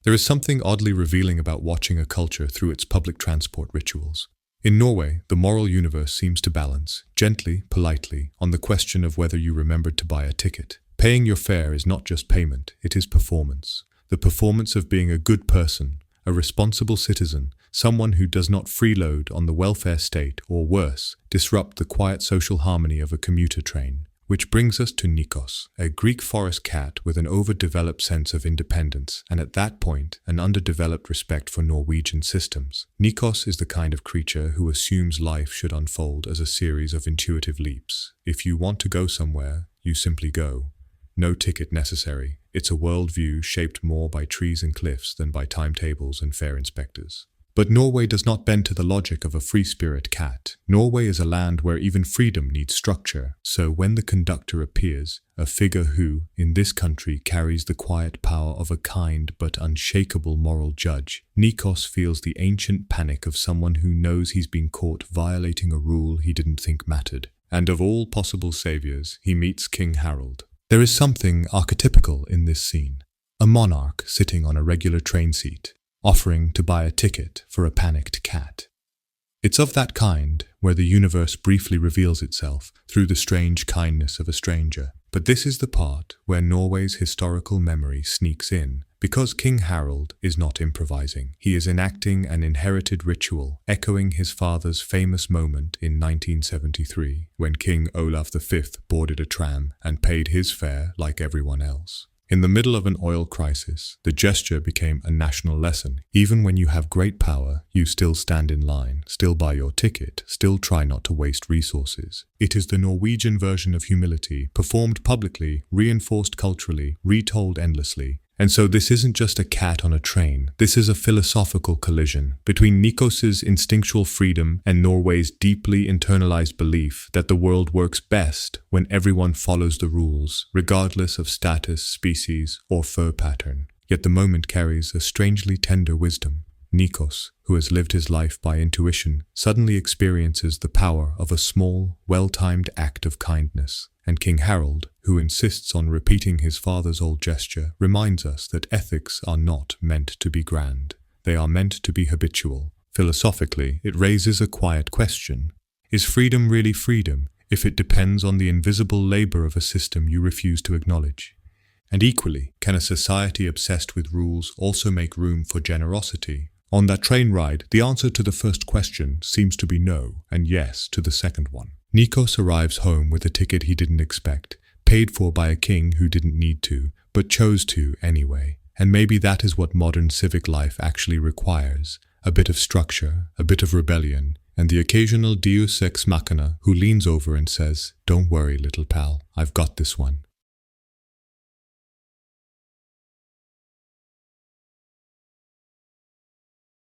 There is something oddly revealing about watching a culture through its public transport rituals. In Norway, the moral universe seems to balance, gently, politely, on the question of whether you remembered to buy a ticket. Paying your fare is not just payment, it is performance. The performance of being a good person, a responsible citizen, someone who does not freeload on the welfare state or worse, disrupt the quiet social harmony of a commuter train. Which brings us to Nikos, a Greek forest cat with an overdeveloped sense of independence and at that point an underdeveloped respect for Norwegian systems. Nikos is the kind of creature who assumes life should unfold as a series of intuitive leaps. If you want to go somewhere, you simply go. No ticket necessary. It's a worldview shaped more by trees and cliffs than by timetables and fare inspectors. But Norway does not bend to the logic of a free-spirit cat. Norway is a land where even freedom needs structure. So when the conductor appears, a figure who, in this country, carries the quiet power of a kind but unshakable moral judge, Nikos feels the ancient panic of someone who knows he's been caught violating a rule he didn't think mattered. And of all possible saviors, he meets King Harald. There is something archetypical in this scene. A monarch sitting on a regular train seat, offering to buy a ticket for a panicked cat. It's of that kind where the universe briefly reveals itself through the strange kindness of a stranger. But this is the part where Norway's historical memory sneaks in, because King Harald is not improvising. He is enacting an inherited ritual, echoing his father's famous moment in 1973, when King Olaf V boarded a tram and paid his fare like everyone else. In the middle of an oil crisis, the gesture became a national lesson. Even when you have great power, you still stand in line, still buy your ticket, still try not to waste resources. It is the Norwegian version of humility, performed publicly, reinforced culturally, retold endlessly. And so this isn't just a cat on a train. This is a philosophical collision between Nikos's instinctual freedom and Norway's deeply internalized belief that the world works best when everyone follows the rules, regardless of status, species, or fur pattern. Yet the moment carries a strangely tender wisdom. Nikos, who has lived his life by intuition, suddenly experiences the power of a small, well-timed act of kindness. And King Harald, who insists on repeating his father's old gesture, reminds us that ethics are not meant to be grand. They are meant to be habitual. Philosophically, it raises a quiet question. Is freedom really freedom if it depends on the invisible labor of a system you refuse to acknowledge? And equally, can a society obsessed with rules also make room for generosity? On that train ride, the answer to the first question seems to be no, and yes to the second one. Nikos arrives home with a ticket he didn't expect, paid for by a king who didn't need to, but chose to anyway. And maybe that is what modern civic life actually requires. A bit of structure, a bit of rebellion, and the occasional deus ex machina who leans over and says, "Don't worry, little pal, I've got this one."